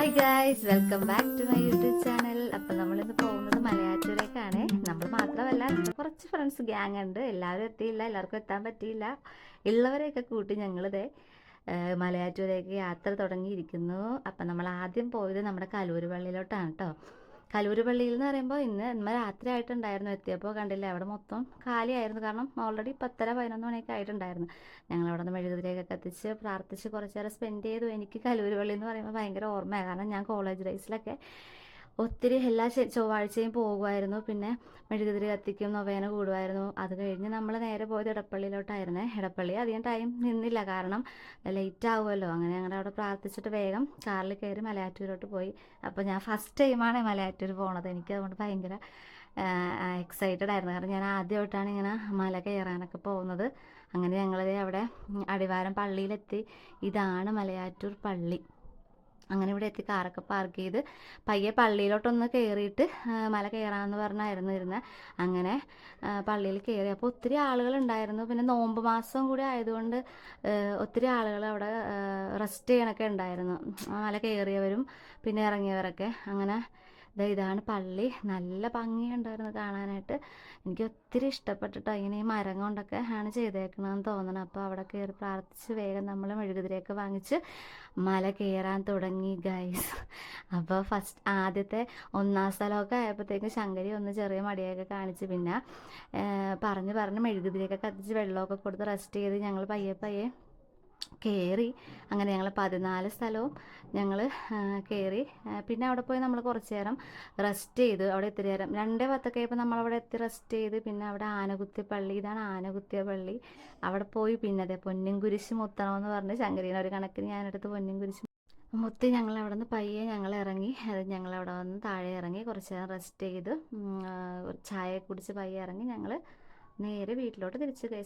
Hi guys, welcome back to my YouTube channel. അപ്പം നമ്മളിന്ന് പോകുന്നത് മലയാറ്റൂരേക്കാണ്. നമ്മൾ മാത്രമല്ല, കുറച്ച് ഫ്രണ്ട്സ് ഗ്യാങ് ഉണ്ട്. എല്ലാവരും എത്തിയില്ല, എല്ലാവർക്കും എത്താൻ പറ്റിയില്ല. ഉള്ളവരെയൊക്കെ കൂട്ടി ഞങ്ങളിതേ മലയാറ്റൂരേക്ക് യാത്ര തുടങ്ങിയിരിക്കുന്നു. അപ്പം നമ്മൾ ആദ്യം പോയത് നമ്മുടെ കലൂര് പള്ളിയിലോട്ടാണ് കേട്ടോ. കലൂര് പള്ളിയിൽ എന്ന് പറയുമ്പോൾ ഇന്ന് രാത്രി ആയിട്ടുണ്ടായിരുന്നു. എത്തിയപ്പോൾ കണ്ടില്ല, അവിടെ മൊത്തം കാലിയായിരുന്നു. കാരണം ഓൾറെഡി 10:30-11 മണിയൊക്കെ ആയിട്ടുണ്ടായിരുന്നു. ഞങ്ങൾ അവിടെ നിന്ന് മെഴുകുതിരിയൊക്കെ കത്തിച്ച് പ്രാർത്ഥിച്ച് കുറച്ച് നേരം സ്പെൻഡ് ചെയ്തു. എനിക്ക് കലൂര് പള്ളി എന്ന് പറയുമ്പോൾ ഭയങ്കര ഓർമ്മയാണ്. കാരണം ഞാൻ കോളേജ് ഡേയ്സിലൊക്കെ ഒത്തിരി എല്ലാ ചൊവ്വാഴ്ചയും പോകുമായിരുന്നു. പിന്നെ മെഴുകുതിരി കത്തിക്കും, നൊവേന കൂടുമായിരുന്നു. അത് കഴിഞ്ഞ് നമ്മൾ നേരെ പോയത് ഇടപ്പള്ളിയിലോട്ടായിരുന്നേ. ഇടപ്പള്ളി അധികം ടൈം നിന്നില്ല, കാരണം ലേറ്റ് ആവുമല്ലോ. അങ്ങനെ ഞങ്ങളുടെ അവിടെ പ്രാർത്ഥിച്ചിട്ട് വേഗം കാറിൽ കയറി മലയാറ്റൂരോട്ട് പോയി. അപ്പോൾ ഞാൻ ഫസ്റ്റ് ടൈമാണ് മലയാറ്റൂർ പോണത്. എനിക്ക് അതുകൊണ്ട് ഭയങ്കര എക്സൈറ്റഡ് ആയിരുന്നു. കാരണം ഞാൻ ആദ്യമായിട്ടാണ് ഇങ്ങനെ മല കയറാനൊക്കെ പോകുന്നത്. അങ്ങനെ ഞങ്ങളത് അവിടെ അടിവാരം പള്ളിയിലെത്തി. ഇതാണ് മലയാറ്റൂർ പള്ളി. അങ്ങനെ ഇവിടെ എത്തി കാറൊക്കെ പാർക്ക് ചെയ്ത് പയ്യെ പള്ളിയിലോട്ടൊന്ന് കയറിയിട്ട് മല കയറാമെന്ന് പറഞ്ഞായിരുന്നു ഇരുന്നത്. അങ്ങനെ പള്ളിയിൽ കയറി. അപ്പോൾ ഒത്തിരി ആളുകളുണ്ടായിരുന്നു. പിന്നെ നോമ്പ് മാസം കൂടി ആയതുകൊണ്ട് ഒത്തിരി ആളുകൾ അവിടെ റെസ്റ്റ് ചെയ്യണൊക്കെ ഉണ്ടായിരുന്നു. മല കയറിയവരും പിന്നെ ഇറങ്ങിയവരൊക്കെ. അങ്ങനെ ഇതാണ് പള്ളി. നല്ല ഭംഗിയുണ്ടായിരുന്നു കാണാനായിട്ട്. എനിക്ക് ഒത്തിരി ഇഷ്ടപ്പെട്ടിട്ടോ. ഇങ്ങനെ ഈ മരം കൊണ്ടൊക്കെ ആണ് ചെയ്തേക്കണമെന്ന് തോന്നണം. അപ്പോൾ അവിടെ കയറി പ്രാർത്ഥിച്ച് വേഗം നമ്മൾ മെഴുകുതിരിയൊക്കെ വാങ്ങിച്ച് മല കയറാൻ തുടങ്ങി ഗൈസ്. അപ്പോൾ ആദ്യത്തെ ഒന്നാം സ്ഥലമൊക്കെ ആയപ്പോഴത്തേക്കും ശങ്കരി ഒന്ന് ചെറിയ മടിയൊക്കെ കാണിച്ച് പിന്നെ പറഞ്ഞ് മെഴുകുതിരിയൊക്കെ കത്തിച്ച് വെള്ളമൊക്കെ കൊടുത്ത് റെസ്റ്റ് ചെയ്ത് ഞങ്ങൾ പയ്യെ കയറി. അങ്ങനെ ഞങ്ങൾ 14 സ്ഥലവും ഞങ്ങൾ കയറി. പിന്നെ അവിടെ പോയി നമ്മൾ കുറച്ച് നേരം റെസ്റ്റ് ചെയ്തു. അവിടെ ഇത്തിരി നേരം 2:10 ആയപ്പോൾ നമ്മളവിടെ എത്തി റെസ്റ്റ് ചെയ്ത്. പിന്നെ അവിടെ ആനകുത്തി പള്ളി, ഇതാണ് ആനകുത്തിയ പള്ളി. അവിടെ പോയി പിന്നെ അതെ പൊന്നും കുരിശ് മുത്തണമെന്ന് പറഞ്ഞ് ശങ്കരീനെ ഒരു കണക്കിന് ഞാനെടുത്ത് പൊന്നും കുരിശ് മുത്തി ഞങ്ങൾ അവിടെ നിന്ന് പയ്യെ ഞങ്ങൾ ഇറങ്ങി. അത് ഞങ്ങളവിടെ വന്ന് താഴെ ഇറങ്ങി കുറച്ച് നേരം റെസ്റ്റ് ചെയ്ത് ചായ കുടിച്ച് പയ്യെ ഇറങ്ങി ഞങ്ങൾ നേരെ വീട്ടിലോട്ട് തിരിച്ച്.